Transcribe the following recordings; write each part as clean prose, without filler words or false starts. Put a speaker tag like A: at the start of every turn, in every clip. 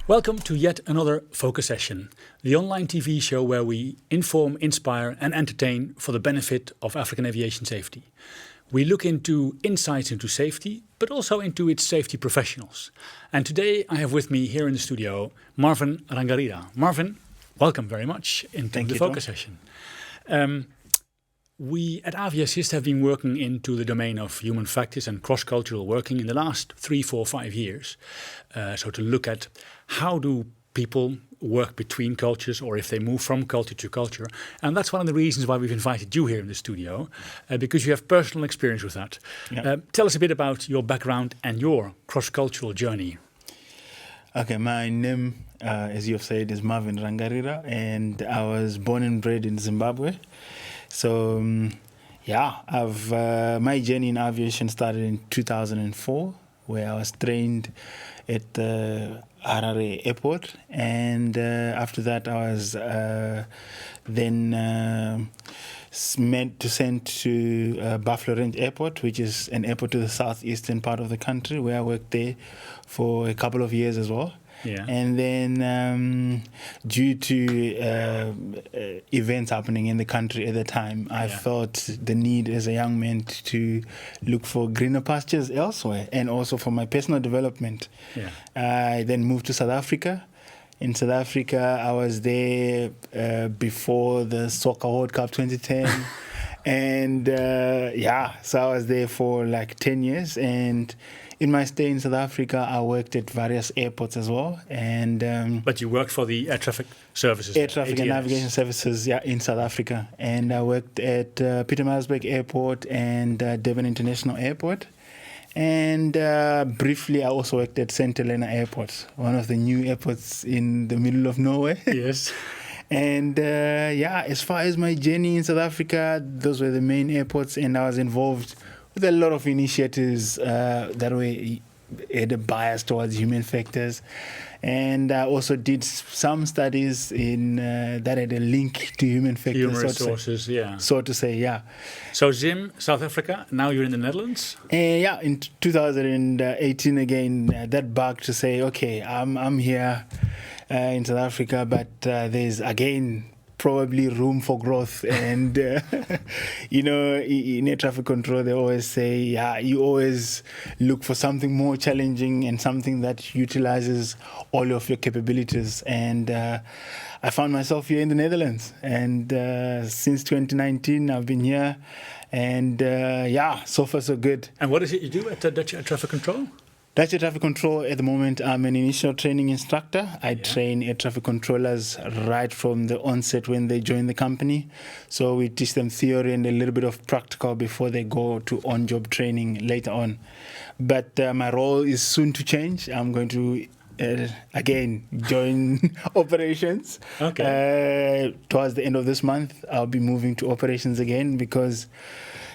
A: Welcome to yet another Focus Session, the online TV show where we inform, inspire and entertain for the benefit of African aviation safety. We look into insights into safety, but also into its safety professionals. And today I have with me here in the studio, Marvin Rangarira. Marvin, welcome very much into the Focus Session. We at AVSist have been working into the domain of human factors and cross-cultural working in the last 3, 4, 5 years. So to look at how do people work between cultures or if they move from culture to culture. And that's one of the reasons why we've invited you here in the studio, because you have personal experience with that. Yeah. Tell us a bit about your background and your cross-cultural journey.
B: Okay, my name, as you have said, is Marvin Rangarira, and I was born and bred in Zimbabwe. So, my journey in aviation started in 2004, where I was trained at the Harare airport, and after that I was then meant to send to Buffalo Range Airport, which is an airport to the southeastern part of the country, where I worked there for a couple of years as well. Yeah. And then due to events happening in the country at the time, I felt the need as a young man to look for greener pastures elsewhere and also for my personal development. Yeah. I then moved to South Africa. In South Africa, I was there before the Soccer World Cup 2010. And so I was there for like 10 years. And in my stay in South Africa, I worked at various airports as well. And
A: but you worked for the air traffic services,
B: air traffic and navigation services, in South Africa. And I worked at Pietermaritzburg Airport and Durban International Airport. And briefly, I also worked at St. Helena Airport, one of the new airports in the middle of nowhere.
A: Yes.
B: And as far as my journey in South Africa, those were the main airports, and I was involved with a lot of initiatives that had a bias towards human factors. And I also did some studies in that had a link to human factors.
A: Human resources,
B: So to say.
A: So Zim, South Africa, now you're in the Netherlands?
B: In 2018 again, that bug to say, okay, I'm here in South Africa, but there's again probably room for growth. And in air traffic control they always say you always look for something more challenging and something that utilizes all of your capabilities. And I found myself here in the Netherlands, and since 2019 I've been here, and so far so good.
A: And what is it you do at Dutch Air Traffic Control?
B: Dutch Air Traffic Control, at the moment, I'm an initial training instructor. I train air traffic controllers right from the onset when they join the company. So we teach them theory and a little bit of practical before they go to on-job training later on. But my role is soon to change. I'm going to again join operations. Towards the end of this month, I'll be moving to operations again, because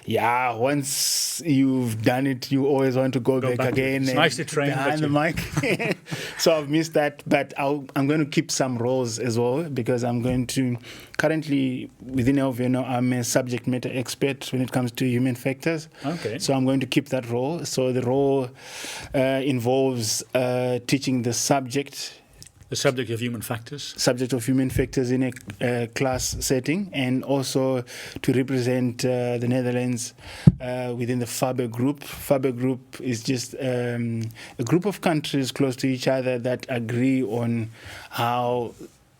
B: once you've done it, you always want to go back again.
A: It's nice to train
B: behind the mic. So I've missed that, but I'm going to keep some roles as well, because I'm going to currently within LVNL, I'm a subject matter expert when it comes to human factors. So I'm going to keep that role. So the role involves teaching the subject.
A: The subject of human factors.
B: Subject of human factors in a class setting, and also to represent the Netherlands within the FABE group. FABE group is just a group of countries close to each other that agree on how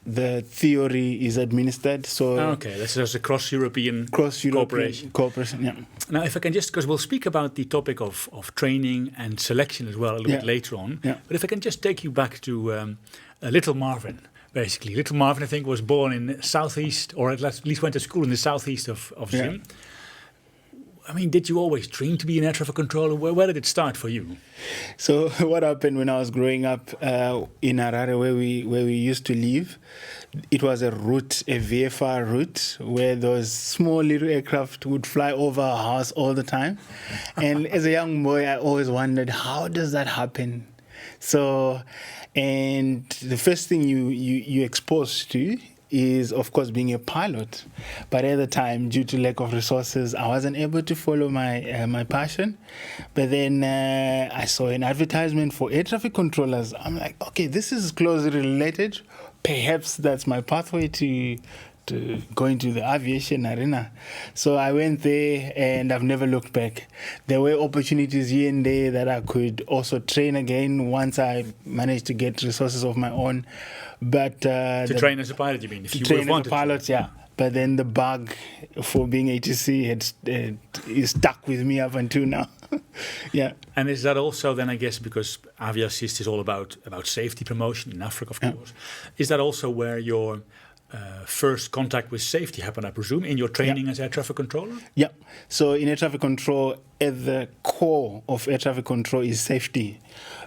B: the theory is administered. So
A: this is a cross-European cooperation. Now, if I can just, because we'll speak about the topic of training and selection as well a little bit later on, but if I can just take you back to little Marvin, basically. Little Marvin, I think, was born in southeast, or at least went to school in the southeast of Zim. I mean, did you always dream to be an air traffic controller? Where did it start for you?
B: So what happened when I was growing up in Harare, where we used to live, it was a route, a VFR route, where those small little aircraft would fly over our house all the time. And as a young boy, I always wondered, how does that happen? So, and the first thing you exposed to is, of course, being a pilot. But at the time, due to lack of resources, I wasn't able to follow my passion. But then I saw an advertisement for air traffic controllers. I'm like, okay, this is closely related. Perhaps that's my pathway to go into the aviation arena. So I went there and I've never looked back. There were opportunities here and there that I could also train again once I managed to get resources of my own. But
A: to train as a pilot, you mean?
B: If you train as a pilot, yeah. But then the bug for being ATC is stuck with me up until now. Yeah.
A: And is that also then, I guess, because Aviassist is all about safety promotion in Africa, of course. Is that also where your first contact with safety happened, I presume, in your training as air traffic controller?
B: Yeah. So in air traffic control, at the core of air traffic control is safety.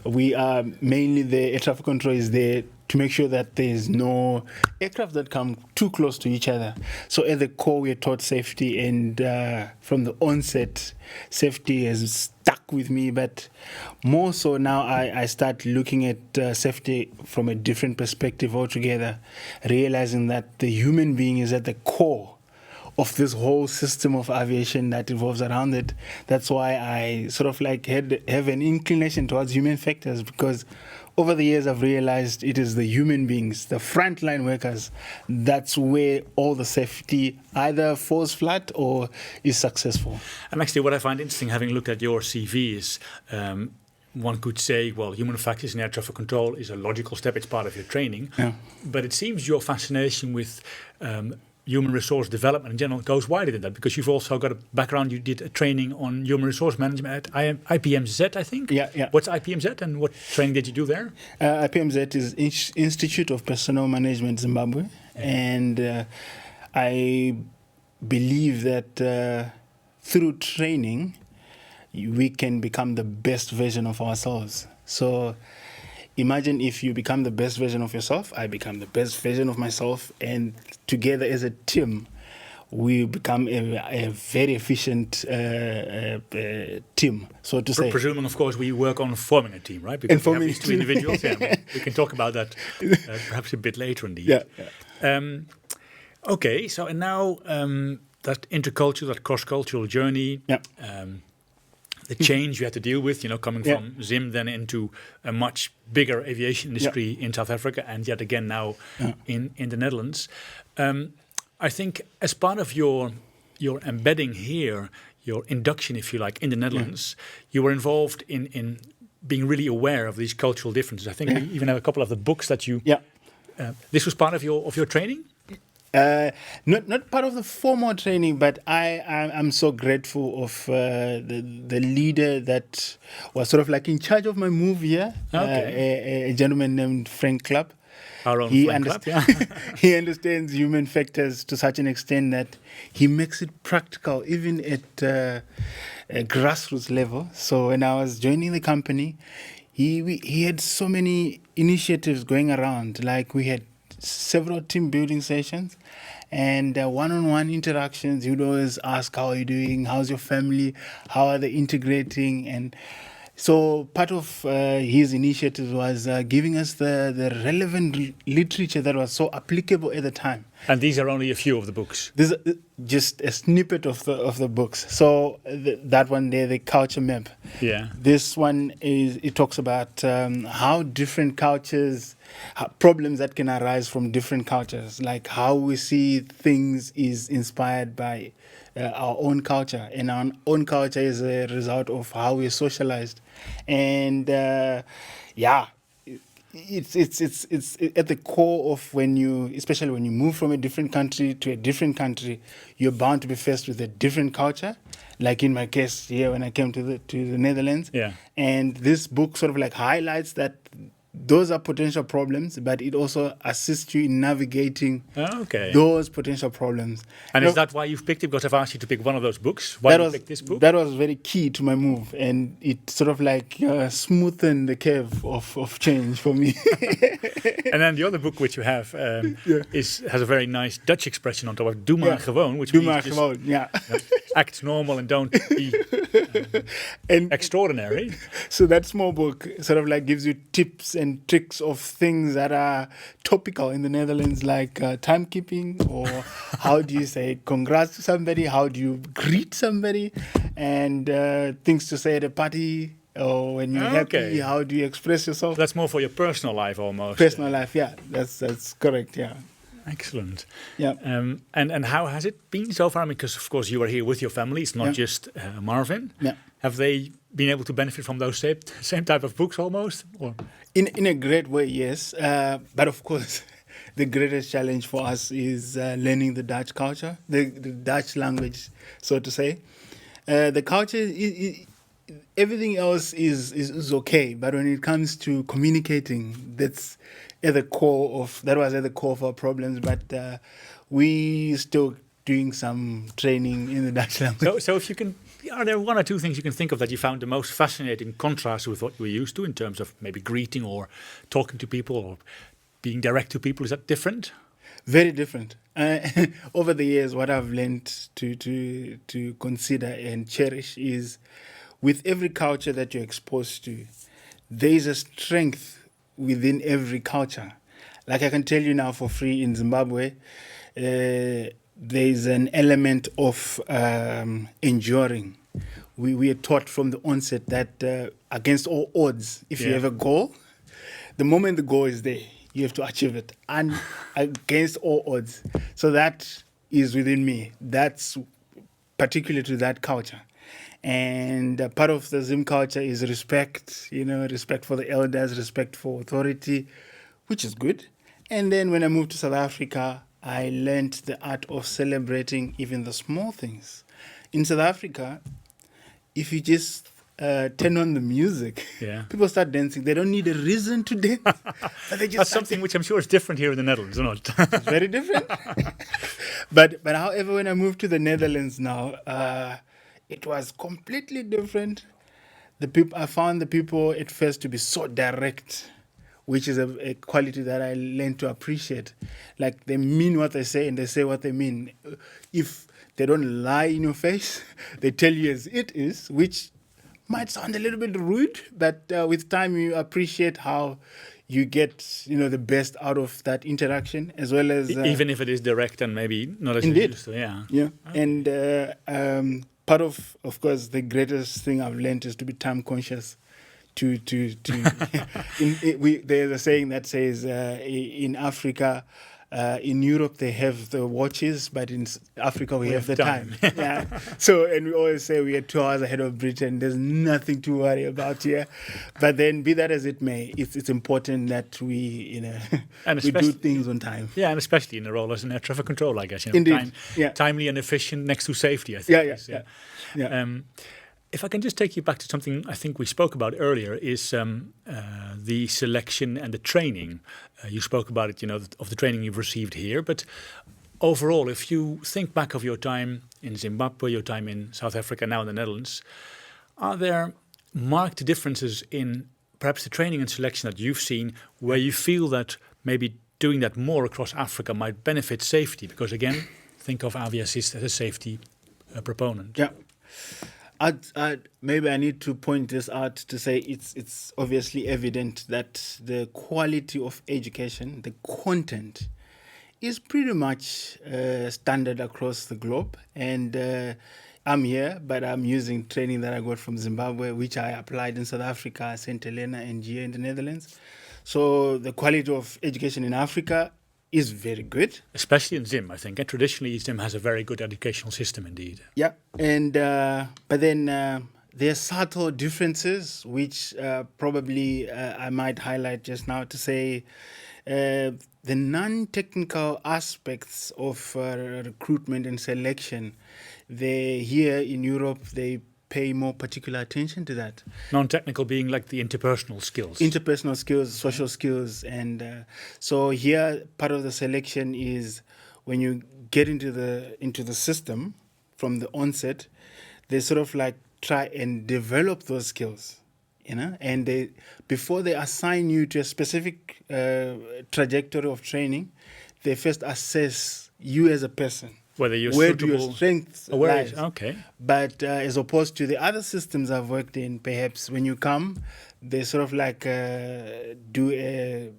B: We are mainly the air traffic control is there to make sure that there's no aircraft that come too close to each other. So at the core, we're taught safety, and from the onset, safety has stuck with me. But more so now, I start looking at safety from a different perspective altogether, realizing that the human being is at the core of this whole system of aviation that revolves around it. That's why I sort of like have an inclination towards human factors, because over the years I've realized it is the human beings, the frontline workers, that's where all the safety either falls flat or is successful.
A: And actually what I find interesting, having looked at your CV, is one could say, well, human factors in air traffic control is a logical step, it's part of your training. Yeah. But it seems your fascination with human resource development in general goes wider than that, because you've also got a background. You did a training on human resource management at IPMZ, I think.
B: Yeah.
A: What's IPMZ and what training did you do there?
B: IPMZ is Institute of Personnel Management Zimbabwe, and I believe that through training we can become the best version of ourselves. So imagine if you become the best version of yourself, I become the best version of myself, and together as a team, we become a very efficient team, so to say.
A: Presuming, of course, we work on forming a team, right? Because we have these two individuals. Yeah, we can talk about that perhaps a bit later indeed.
B: Yeah.
A: Okay, so and now that intercultural, that cross-cultural journey, the change you had to deal with, coming from Zim then into a much bigger aviation industry in South Africa, and yet again now in the Netherlands. I think as part of your embedding here, your induction, if you like, in the Netherlands, you were involved in being really aware of these cultural differences. I think we even have a couple of the books that you... this was part of your training?
B: Not part of the formal training, but I'm so grateful of the leader that was sort of like in charge of my move here. Okay. A gentleman named Frank Club.
A: Our own Frank Club, yeah.
B: He understands human factors to such an extent that he makes it practical, even at a grassroots level. So when I was joining the company, he had so many initiatives going around. Like we had several team building sessions and one-on-one interactions. You'd always ask, how are you doing? How's your family? How are they integrating? And so part of his initiative was giving us the relevant literature that was so applicable at the time.
A: And these are only a few of the books.
B: This is just a snippet of the books. So that one there, the culture map.
A: Yeah.
B: This one it talks about how different cultures, problems that can arise from different cultures, like how we see things is inspired by our own culture, and our own culture is a result of how we're socialized, and it's at the core of especially when you move from a different country to a different country, you're bound to be faced with a different culture. Like in my case here, when I came to the Netherlands, and this book sort of like highlights that those are potential problems, but it also assists you in navigating those potential problems.
A: And is that why you've picked it? Because I've asked you to pick one of those books. Why did you pick this book?
B: That was very key to my move, and it sort of like smoothened the curve of change for me.
A: And then the other book which you have has a very nice Dutch expression on top of "Doe maar gewoon," which means
B: gewoon,
A: act normal and don't be extraordinary.
B: So that small book sort of like gives you tips and tricks of things that are topical in the Netherlands, like timekeeping, or how do you say congrats to somebody, how do you greet somebody, and things to say at a party, or when you're happy, how do you express yourself.
A: That's more for your personal life almost.
B: Personal life, yeah, that's correct, yeah.
A: Excellent.
B: Yeah.
A: And how has it been so far? I mean, because of course you are here with your family. It's not just Marvin.
B: Yeah.
A: Have they been able to benefit from those same type of books almost? Or?
B: In a great way, yes. But of course, the greatest challenge for us is learning the Dutch culture, the Dutch language, so to say. The culture, everything else is okay. But when it comes to communicating, that's at the core of our problems. But we still doing some training in the Dutch language.
A: So if you can, are there one or two things you can think of that you found the most fascinating contrast with what you were used to in terms of maybe greeting or talking to people or being direct to people? Is that different?
B: Very different. Over the years, what I've learned to consider and cherish is, with every culture that you're exposed to, there is a strength within every culture. Like I can tell you now for free, in Zimbabwe, there's an element of enduring. We are taught from the onset that against all odds, if you have a goal, the moment the goal is there, you have to achieve it, and against all odds. So that is within me. That's particular to that culture. And part of the Zim culture is respect, respect for the elders, respect for authority, which is good. And then when I moved to South Africa, I learned the art of celebrating even the small things. In South Africa, if you just turn on the music, people start dancing. They don't need a reason to dance. But they just
A: That's something which I'm sure is different here in the Netherlands, or not?
B: It's very different. But however, when I moved to the Netherlands now, it was completely different. I found the people at first to be so direct, which is a quality that I learned to appreciate. Like, they mean what they say and they say what they mean. If they don't lie in your face, they tell you as it is, which might sound a little bit rude, but with time you appreciate how you get the best out of that interaction, as well as
A: even if it is direct and maybe not as
B: indeed.
A: used to. Yeah.
B: Okay. And part of course, the greatest thing I've learned is to be time conscious. There's a saying that says in Africa, in Europe they have the watches, but in Africa we have the time. So, and we always say we are 2 hours ahead of Britain. There's nothing to worry about here. But then, be that as it may, it's important that we we do things on time.
A: Yeah, and especially in the role as an air traffic control, I guess.
B: Indeed.
A: Timely and efficient next to safety, I think.
B: Yeah.
A: If I can just take you back to something I think we spoke about earlier, is the selection and the training. You spoke about it, of the training you've received here. But overall, if you think back of your time in Zimbabwe, your time in South Africa, now in the Netherlands, are there marked differences in perhaps the training and selection that you've seen where you feel that maybe doing that more across Africa might benefit safety? Because again, think of Aviasys as a safety proponent.
B: Yeah. Maybe I need to point this out to say it's obviously evident that the quality of education, the content, is pretty much standard across the globe. And I'm here, but I'm using training that I got from Zimbabwe, which I applied in South Africa, St. Helena, and here in the Netherlands. So the quality of education in Africa is very good.
A: Especially in Zim, I think. And traditionally, Zim has a very good educational system indeed.
B: Yeah, and but then there are subtle differences, which probably I might highlight just now to say the non-technical aspects of recruitment and selection. Here in Europe, they pay more particular attention to that.
A: Non-technical being like the interpersonal skills.
B: Interpersonal skills, social skills. And so here, part of the selection is when you get into the system from the onset, they sort of like try and develop those skills, and before they assign you to a specific trajectory of training, they first assess you as a person.
A: whether you're
B: where
A: suitable,
B: do your strengths lies.
A: Okay.
B: But as opposed to the other systems I've worked in, perhaps when you come, they sort of like do a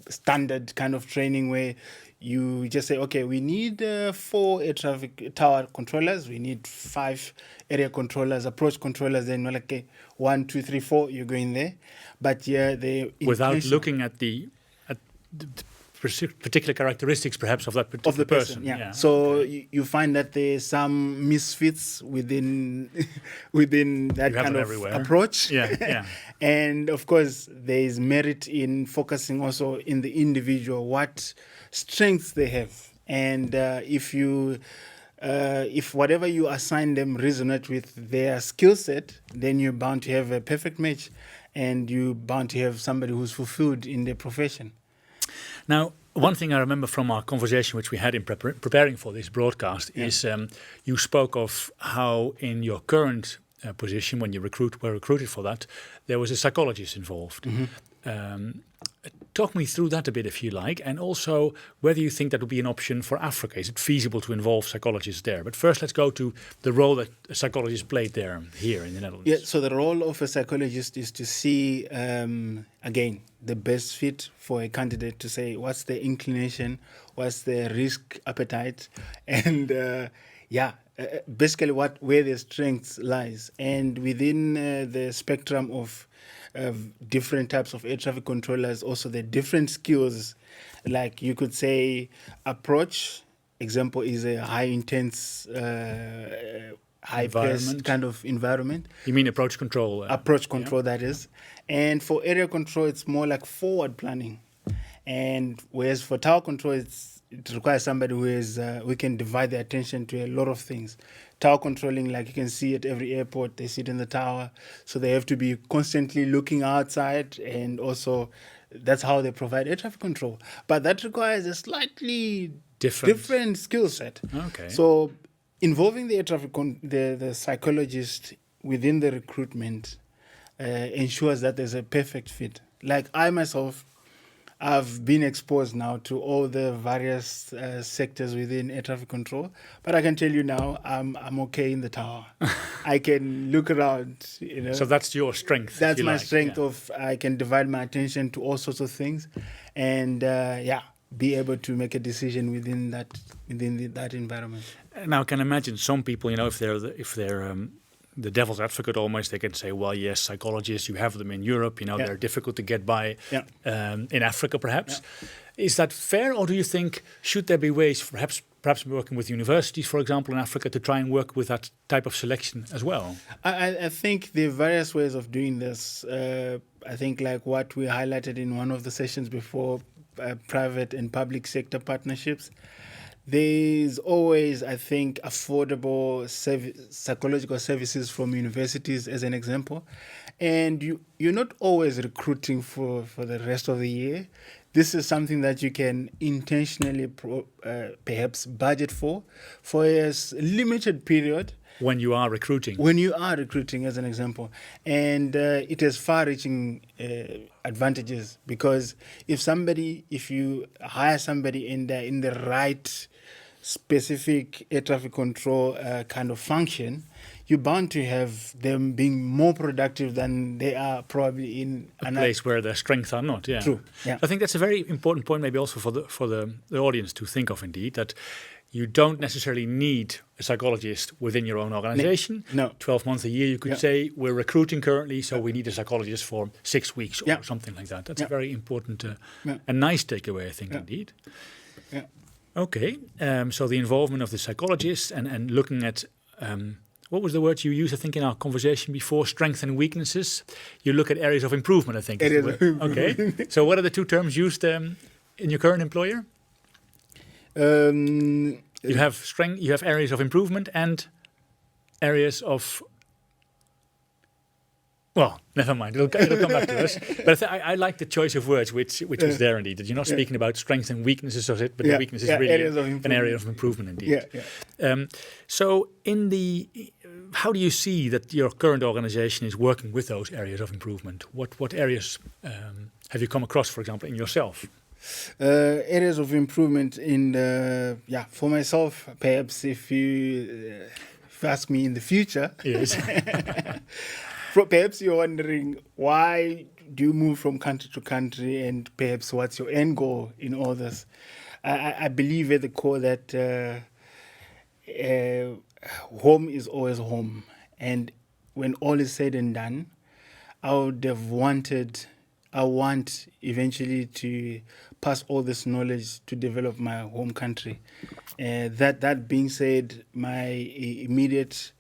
B: standard kind of training where you just say, okay, we need 4 air traffic tower controllers, we need 5 area controllers, approach controllers, then you're like, okay, 1, 2, 3, 4, you're going there. But yeah,
A: without looking at the particular characteristics, perhaps, of that particular person.
B: Yeah. So you find that there's some misfits within that kind of approach.
A: Yeah.
B: And of course, there is merit in focusing also in the individual, what strengths they have, and if whatever you assign them resonate with their skill set, then you're bound to have a perfect match, and you're bound to have somebody who's fulfilled in their profession.
A: Now, one thing I remember from our conversation which we had in preparing for this broadcast is you spoke of how in your current position, when you were recruited for that, there was a psychologist involved. Talk me through that a bit, if you like, and also whether you think that would be an option for Africa. Is it feasible to involve psychologists there? But first, let's go to the role that a psychologist played here in the Netherlands.
B: Yeah, so the role of a psychologist is to see, again, the best fit for a candidate, to say what's the inclination, what's the risk appetite, and basically where their strengths lies. And within the spectrum of different types of air traffic controllers, also the different skills, like you could say approach, example is a high intense, high paced kind of environment.
A: You mean approach control?
B: Approach control, that is. And for area control, it's more like forward planning. And whereas for tower control, it requires somebody who can divide their attention to a lot of things. Tower controlling, like you can see at every airport, they sit in the tower, so they have to be constantly looking outside, and also that's how they provide air traffic control. But that requires a slightly different skill set.
A: Okay.
B: So involving the air traffic the psychologist within the recruitment ensures that there's a perfect fit. Like I myself, I've been exposed now to all the various sectors within air traffic control, but I can tell you now, I'm okay in the tower. I can look around,
A: So that's your strength.
B: That's my strength of I can divide my attention to all sorts of things, and be able to make a decision within that environment.
A: Now, I can imagine some people, if they're the devil's advocate almost, they can say, well, yes, psychologists, you have them in Europe, they're difficult to get by in Africa, perhaps. Yeah. Is that fair, or do you think, should there be ways, perhaps working with universities, for example, in Africa, to try and work with that type of selection as well?
B: I think there are various ways of doing this. I think like what we highlighted in one of the sessions before, private and public sector partnerships. There's always, I think, affordable psychological services from universities, as an example. And you're not always recruiting for the rest of the year. This is something that you can intentionally perhaps budget for a limited period.
A: When you are recruiting.
B: As an example. And it has far-reaching advantages, because if you hire somebody in the right specific air traffic control kind of function, you're bound to have them being more productive than they are probably in
A: a place where their strengths are not. Yeah.
B: True. Yeah.
A: I think that's a very important point, maybe also for the audience to think of, indeed, that you don't necessarily need a psychologist within your own organization.
B: No.
A: 12 months a year, you could say, we're recruiting currently, so we need a psychologist for 6 weeks or something like that. That's a very important and nice takeaway, I think, indeed.
B: Yeah.
A: Okay, so the involvement of the psychologist and looking at, what was the word you used, I think, in our conversation before? Strengths and weaknesses. You look at areas of improvement, I think. Okay, so what are the two terms used in your current employer? You have strength. You have areas of improvement and areas of. Well, never mind. It'll come back to us. But I like the choice of words, which was there indeed. That you're not speaking about strengths and weaknesses of it, but the weakness is really an area of improvement indeed. So, how do you see that your current organization is working with those areas of improvement? What areas have you come across, for example, in yourself?
B: Areas of improvement in for myself, perhaps if you ask me in the future,
A: yes.
B: Perhaps you're wondering why do you move from country to country, and perhaps what's your end goal in all this. I believe at the core that home is always home, and when all is said and done, I want eventually to pass all this knowledge to develop my home country. That being said, my immediate,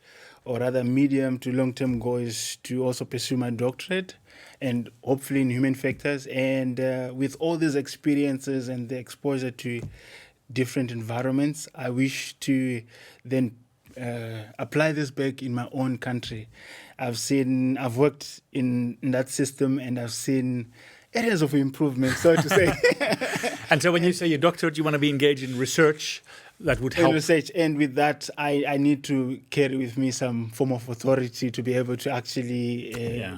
B: or rather medium to long-term goal is to also pursue my doctorate, and hopefully in human factors. And with all these experiences and the exposure to different environments, I wish to then apply this back in my own country. I've worked in that system, and I've seen areas of improvement, so to say.
A: And so when you say your doctorate, you want to be engaged in research that would help?
B: In research, and with that, I need to carry with me some form of authority to be able to actually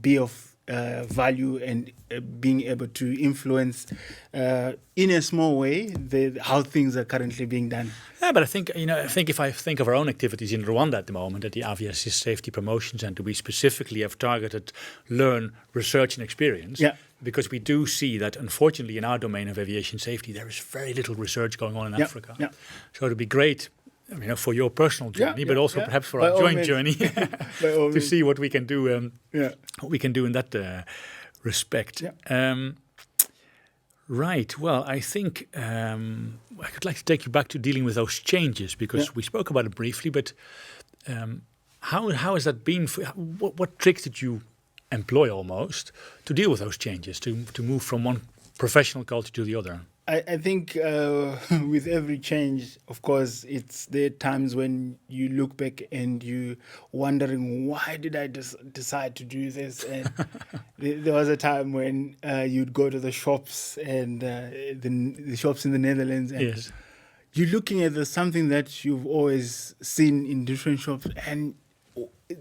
B: be of value, and being able to influence in a small way how things are currently being done.
A: Yeah, but I think if I think of our own activities in Rwanda at the moment at the Aviation Safety Promotion Center, we specifically have targeted learn, research and experience.
B: Yeah.
A: Because we do see that, unfortunately, in our domain of aviation safety, there is very little research going on in Africa.
B: Yeah.
A: So it would be great, for your personal journey, but also perhaps for our joint journey, to see what we can do. What we can do in that respect.
B: Yeah.
A: Right. Well, I think I could like to take you back to dealing with those changes, because we spoke about it briefly. But how has that been? What tricks did you employ almost to deal with those changes, to move from one professional culture to the other?
B: I think with every change, of course, there are times when you look back and you wondering, why did I decide to do this? And there was a time when you'd go to the shops, and the shops in the Netherlands, and you're looking at something that you've always seen in different shops, and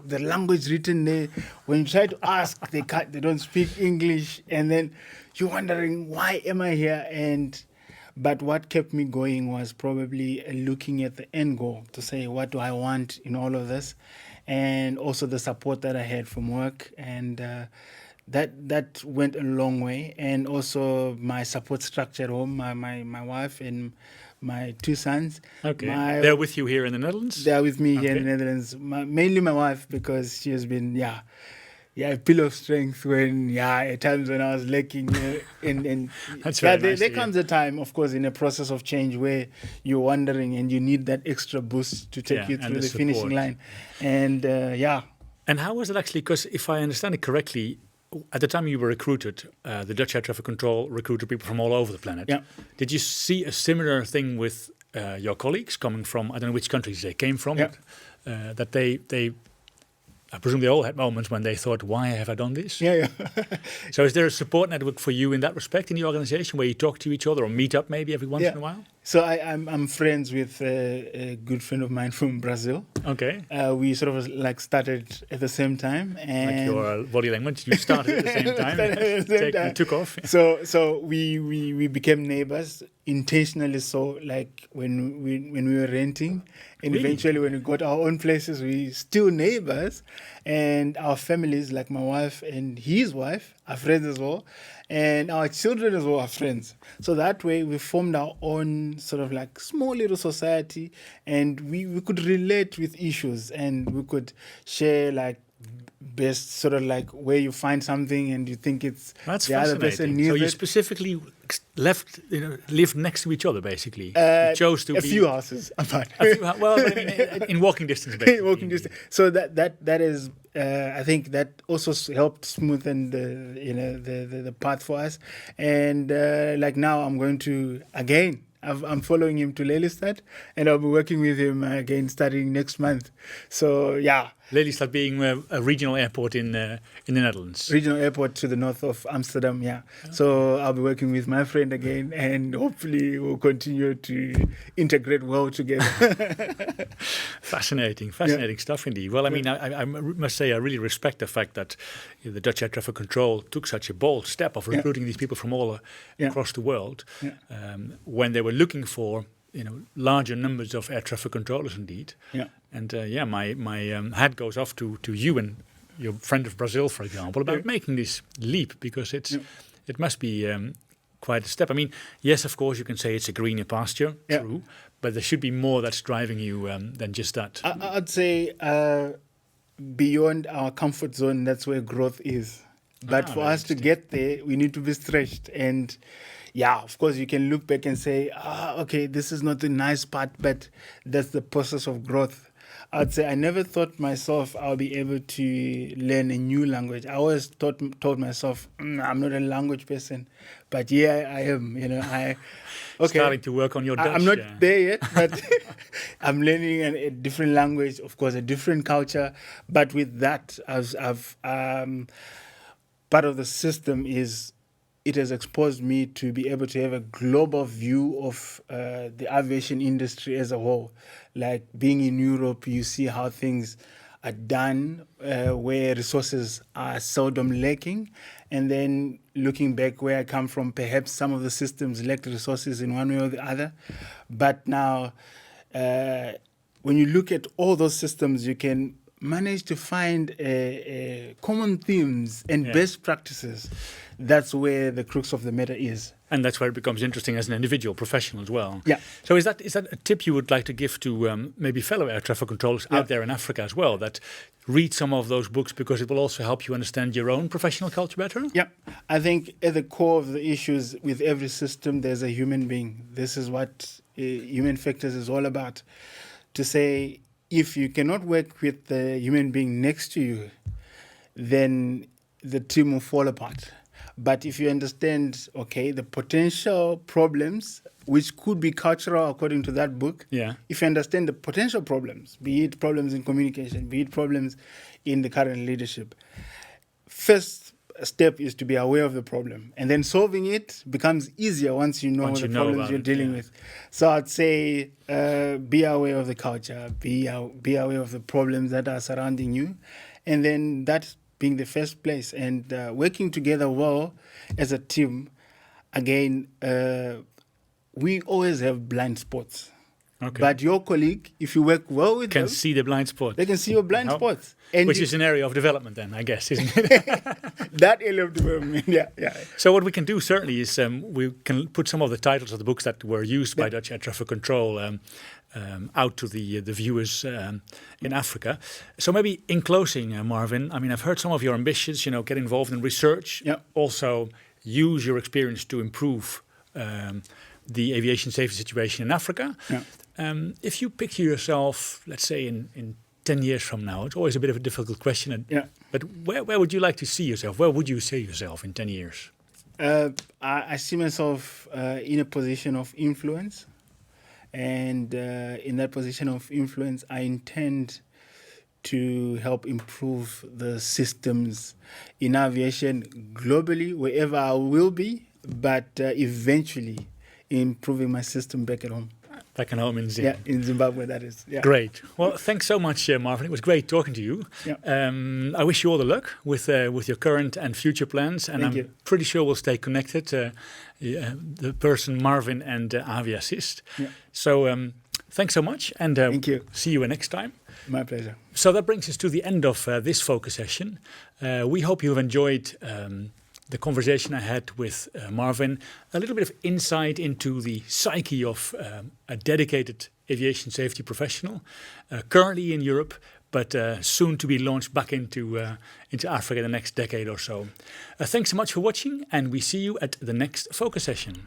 B: the language written there, when you try to ask, they don't speak English, and then you're wondering, why am I here? But what kept me going was probably looking at the end goal, to say, what do I want in all of this? And also the support that I had from work, and that went a long way. And also my support structure at home, my wife and my two sons.
A: Okay. They're with you here in the Netherlands?
B: They're with me here in the Netherlands. Mainly my wife, because she has been, a pillar of strength when, at times when I was lacking. And
A: That's very nice.
B: There comes a time, of course, in a process of change where you're wondering and you need that extra boost to take you through the finishing line. And
A: And how was it actually? Because if I understand it correctly, at the time you were recruited, the Dutch Air Traffic Control recruited people from all over the planet.
B: Yeah.
A: Did you see a similar thing with your colleagues coming from, I don't know which countries they came from, that they I presume they all had moments when they thought, why have I done this?
B: Yeah.
A: So is there a support network for you in that respect in the organization, where you talk to each other or meet up maybe every once in a while?
B: So I'm friends with a good friend of mine from Brazil.
A: Okay.
B: We sort of started at the same time. And
A: like your body language, you started at the same time. You took off.
B: So we became neighbors intentionally. So like when we were renting, and eventually when we got our own places, we still neighbors, and our families, like my wife and his wife, are friends as well. And our children as well are friends. So that way we formed our own sort of like small little society, and we could relate with issues, and we could share like best sort of like where you find something and you think it's
A: the
B: other person needs.
A: So you specifically lived next to each other, basically. You chose to
B: a few houses apart.
A: In walking distance, basically.
B: Walking distance. So that is. I think that also helped smoothen the path for us. And like now, I'm going to again. I'm following him to Lelystad, and I'll be working with him again starting next month. So
A: Lelystad being a regional airport in the Netherlands.
B: Regional airport to the north of Amsterdam, yeah. So I'll be working with my friend again, and hopefully we'll continue to integrate well together.
A: Fascinating stuff indeed. Well, I mean, I must say I really respect the fact that the Dutch Air Traffic Control took such a bold step of recruiting these people from all across the world when they were looking for larger numbers of air traffic controllers indeed. Yeah. And my hat goes off to you and your friend of Brazil, for example, about making this leap, because it must be quite a step. I mean, yes, of course, you can say it's a greener pasture, true, but there should be more that's driving you than just that.
B: I'd say beyond our comfort zone, that's where growth is. But for us to get there, we need to be stretched. And yeah, of course, you can look back and say, okay, this is not the nice part, but that's the process of growth. I'd say I never thought myself I'll be able to learn a new language. I always told myself, I'm not a language person, but I am.
A: Starting to work on your Dutch.
B: I'm not there yet, but I'm learning a different language, of course, a different culture. But with that, I've part of the system is it has exposed me to be able to have a global view of the aviation industry as a whole. Like being in Europe, you see how things are done, where resources are seldom lacking. And then looking back where I come from, perhaps some of the systems lack resources in one way or the other. But now, when you look at all those systems, you can manage to find common themes and best practices. That's where the crux of the matter is.
A: And that's where it becomes interesting as an individual professional as well.
B: Yeah.
A: So is that a tip you would like to give to maybe fellow air traffic controllers out there in Africa as well, that read some of those books, because it will also help you understand your own professional culture better?
B: Yeah. I think at the core of the issues with every system, there's a human being. This is what human factors is all about. To say, if you cannot work with the human being next to you, then the team will fall apart. But if you understand, the potential problems, which could be cultural according to that book, if you understand the potential problems, be it problems in communication, be it problems in the current leadership, first step is to be aware of the problem. And then solving it becomes easier once you know the problems you're dealing with. So I'd say be aware of the culture, be aware of the problems that are surrounding you, and then that being the first place, and working together well as a team. Again, we always have blind spots. Okay. But your colleague, if you work well with them,
A: can see the blind spots.
B: They can see your blind spots. And
A: which is an area of development then, I guess, isn't it?
B: That area of development, yeah.
A: So what we can do certainly is we can put some of the titles of the books that were used by Dutch Air Traffic Control out to the viewers in Africa. So maybe in closing, Marvin, I mean, I've heard some of your ambitions, get involved in research, also use your experience to improve the aviation safety situation in Africa. If you picture yourself, let's say in 10 years from now, it's always a bit of a difficult question, but where would you like to see yourself? Where would you see yourself in 10 years?
B: I see myself in a position of influence. And in that position of influence, I intend to help improve the systems in aviation globally, wherever I will be, but eventually improving my system back at home.
A: Back at home in Zimbabwe.
B: Yeah, in Zimbabwe, that is. Yeah.
A: Great. Well, thanks so much, Marvin. It was great talking to you. I wish you all the luck with your current and future plans. And I'm pretty sure we'll stay connected, the person Marvin and Aviassist. So thanks so much. And
B: thank you.
A: See you next time.
B: My pleasure.
A: So that brings us to the end of this focus session. We hope you have enjoyed the conversation I had with Marvin, a little bit of insight into the psyche of a dedicated aviation safety professional, currently in Europe, but soon to be launched back into Africa in the next decade or so. Thanks so much for watching, and we see you at the next focus session.